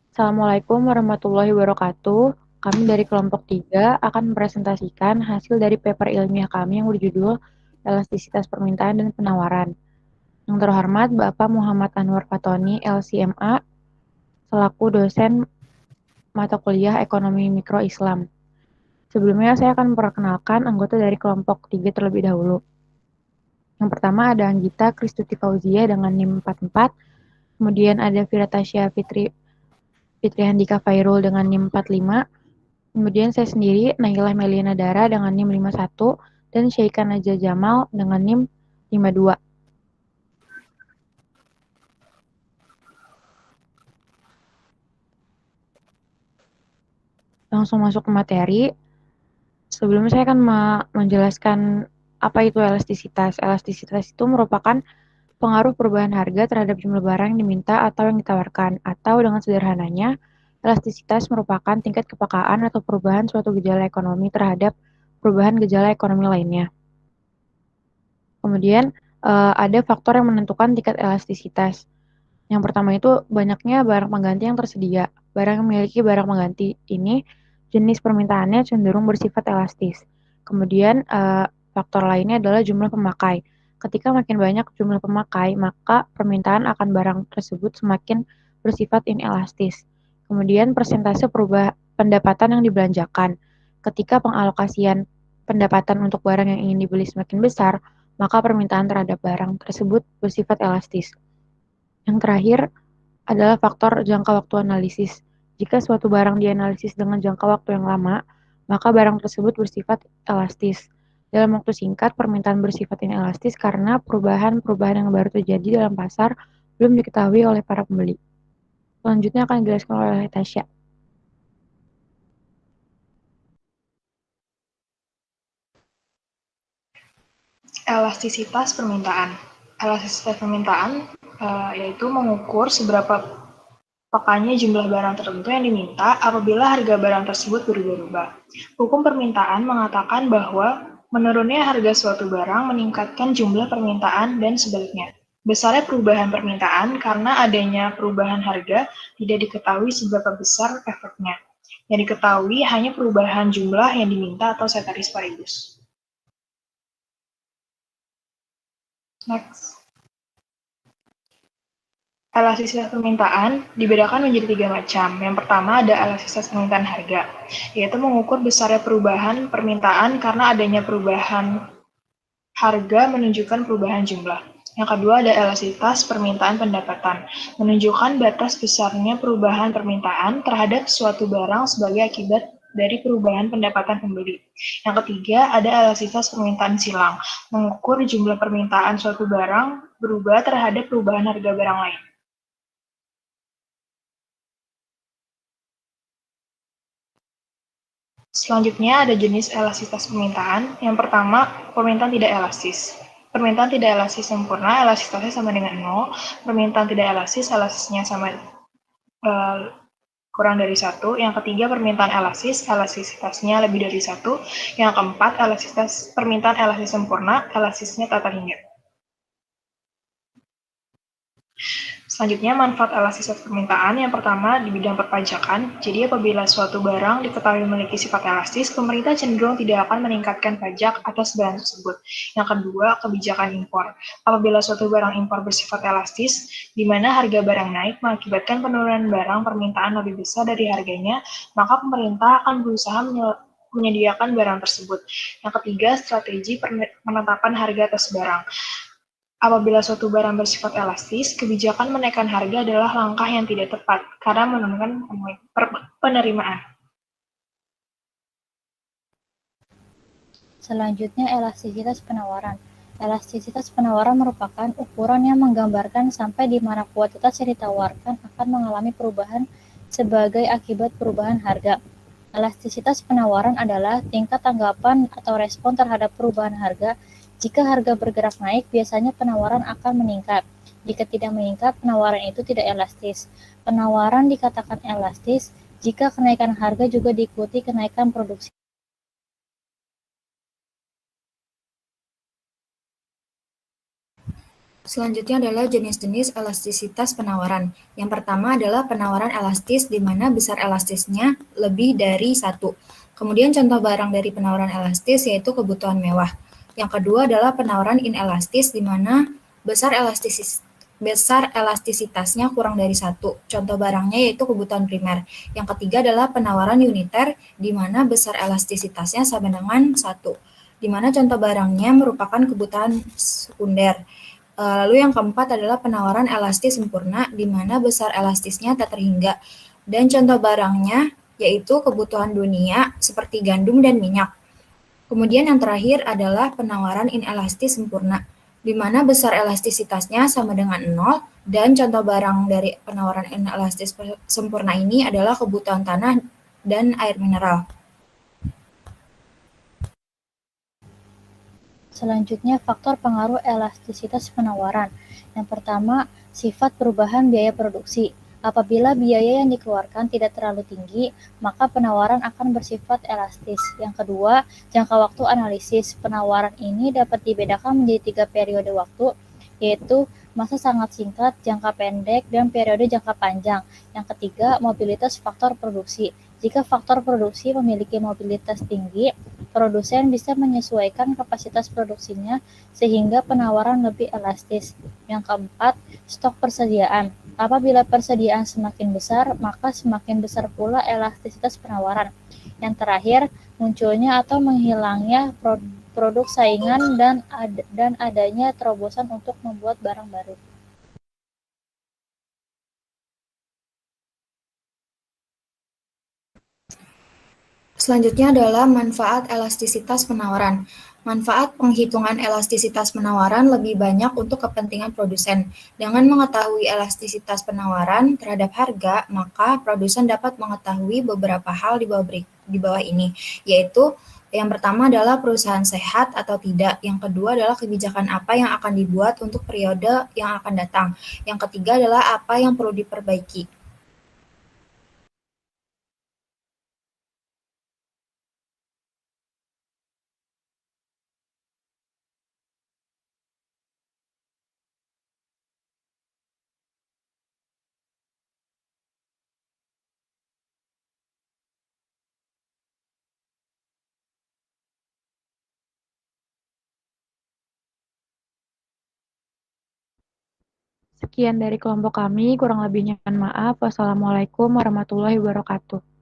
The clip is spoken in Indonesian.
Assalamualaikum warahmatullahi wabarakatuh. Kami dari kelompok 3 akan mempresentasikan hasil dari paper ilmiah kami yang berjudul Elastisitas Permintaan dan Penawaran. Yang terhormat Bapak Muhammad Anwar Fatoni, LCMA, selaku dosen mata kuliah Ekonomi Mikro Islam. Sebelumnya saya akan memperkenalkan anggota dari kelompok 3 terlebih dahulu. Yang pertama ada Anggita Kristuti Fauzia dengan NIM 44, kemudian ada Viratasya Fitri Handika Fairul dengan NIM 45, kemudian saya sendiri, Nailah Meliana Dara dengan NIM 51, dan Syaika Najah Jamal dengan NIM 52. Langsung masuk ke materi. Sebelumnya saya akan menjelaskan apa itu elastisitas. Elastisitas itu merupakan pengaruh perubahan harga terhadap jumlah barang yang diminta atau yang ditawarkan. Atau dengan sederhananya, elastisitas merupakan tingkat kepekaan atau perubahan suatu gejala ekonomi terhadap perubahan gejala ekonomi lainnya. Kemudian ada faktor yang menentukan tingkat elastisitas. Yang pertama itu banyaknya barang pengganti yang tersedia. Barang yang memiliki barang pengganti ini jenis permintaannya cenderung bersifat elastis. Kemudian faktor lainnya adalah jumlah pemakai. Ketika makin banyak jumlah pemakai, maka permintaan akan barang tersebut semakin bersifat inelastis. Kemudian persentase pendapatan yang dibelanjakan. Ketika pengalokasian pendapatan untuk barang yang ingin dibeli semakin besar, maka permintaan terhadap barang tersebut bersifat elastis. Yang terakhir adalah faktor jangka waktu analisis. Jika suatu barang dianalisis dengan jangka waktu yang lama, maka barang tersebut bersifat elastis. Dalam waktu singkat, permintaan bersifat inelastis karena perubahan-perubahan yang baru terjadi dalam pasar belum diketahui oleh para pembeli. Selanjutnya akan dijelaskan oleh Tasya. Elastisitas permintaan. Elastisitas permintaan yaitu mengukur seberapa pekannya jumlah barang tertentu yang diminta apabila harga barang tersebut berubah-ubah. Hukum permintaan mengatakan bahwa menurunnya harga suatu barang meningkatkan jumlah permintaan dan sebaliknya. Besarnya perubahan permintaan karena adanya perubahan harga tidak diketahui seberapa besar efeknya. Yang diketahui hanya perubahan jumlah yang diminta atau ceteris paribus. Next. Elastisitas permintaan dibedakan menjadi 3 macam. Yang pertama ada elastisitas permintaan harga, yaitu mengukur besarnya perubahan permintaan karena adanya perubahan harga menunjukkan perubahan jumlah. Yang kedua ada elastisitas permintaan pendapatan, menunjukkan batas besarnya perubahan permintaan terhadap suatu barang sebagai akibat dari perubahan pendapatan pembeli. Yang ketiga ada elastisitas permintaan silang, mengukur jumlah permintaan suatu barang berubah terhadap perubahan harga barang lain. Selanjutnya ada jenis elastisitas permintaan. Yang pertama, permintaan tidak elastis. Permintaan tidak elastis sempurna, elastisitasnya sama dengan 0. Permintaan tidak elastis, elastisnya sama kurang dari 1. Yang ketiga, permintaan elastis, elastisitasnya lebih dari 1. Yang keempat, permintaan elastis sempurna, elastisnya tak terhingga. Selanjutnya, manfaat elastisitas permintaan. Yang pertama, di bidang perpajakan. Jadi, apabila suatu barang diketahui memiliki sifat elastis, pemerintah cenderung tidak akan meningkatkan pajak atas barang tersebut. Yang kedua, kebijakan impor. Apabila suatu barang impor bersifat elastis, di mana harga barang naik mengakibatkan penurunan barang permintaan lebih besar dari harganya, maka pemerintah akan berusaha menyediakan barang tersebut. Yang ketiga, strategi penetapan harga atas barang. Apabila suatu barang bersifat elastis, kebijakan menaikkan harga adalah langkah yang tidak tepat karena menurunkan penerimaan. Selanjutnya, elastisitas penawaran. Elastisitas penawaran merupakan ukuran yang menggambarkan sampai di mana kuantitas yang ditawarkan akan mengalami perubahan sebagai akibat perubahan harga. Elastisitas penawaran adalah tingkat tanggapan atau respon terhadap perubahan harga. Jika harga bergerak naik, biasanya penawaran akan meningkat. Jika tidak meningkat, penawaran itu tidak elastis. Penawaran dikatakan elastis jika kenaikan harga juga diikuti kenaikan produksi. Selanjutnya adalah jenis-jenis elastisitas penawaran. Yang pertama adalah penawaran elastis, di mana besar elastisnya lebih dari satu. Kemudian contoh barang dari penawaran elastis yaitu kebutuhan mewah. Yang kedua adalah penawaran inelastis, di mana besar elastisitasnya kurang dari satu. Contoh barangnya yaitu kebutuhan primer. Yang ketiga adalah penawaran uniter, di mana besar elastisitasnya sama dengan satu. Di mana contoh barangnya merupakan kebutuhan sekunder. Lalu yang keempat adalah penawaran elastis sempurna, di mana besar elastisnya tak terhingga. Dan contoh barangnya yaitu kebutuhan dunia seperti gandum dan minyak. Kemudian yang terakhir adalah penawaran inelastis sempurna, di mana besar elastisitasnya sama dengan 0, dan contoh barang dari penawaran inelastis sempurna ini adalah kebutuhan tanah dan air mineral. Selanjutnya, faktor pengaruh elastisitas penawaran. Yang pertama, sifat perubahan biaya produksi. Apabila biaya yang dikeluarkan tidak terlalu tinggi, maka penawaran akan bersifat elastis. Yang kedua, jangka waktu analisis. Penawaran ini dapat dibedakan menjadi 3 periode waktu, yaitu masa sangat singkat, jangka pendek, dan periode jangka panjang. Yang ketiga, mobilitas faktor produksi. Jika faktor produksi memiliki mobilitas tinggi, produsen bisa menyesuaikan kapasitas produksinya sehingga penawaran lebih elastis. Yang keempat, stok persediaan. Apabila persediaan semakin besar, maka semakin besar pula elastisitas penawaran. Yang terakhir, munculnya atau menghilangnya produk saingan dan adanya terobosan untuk membuat barang baru. Selanjutnya adalah manfaat elastisitas penawaran. Manfaat penghitungan elastisitas penawaran lebih banyak untuk kepentingan produsen. Dengan mengetahui elastisitas penawaran terhadap harga, maka produsen dapat mengetahui beberapa hal di bawah ini, yaitu yang pertama adalah perusahaan sehat atau tidak. Yang kedua adalah kebijakan apa yang akan dibuat untuk periode yang akan datang. Yang ketiga adalah apa yang perlu diperbaiki. Sekian dari kelompok kami, kurang lebihnya mohon maaf. Wassalamualaikum warahmatullahi wabarakatuh.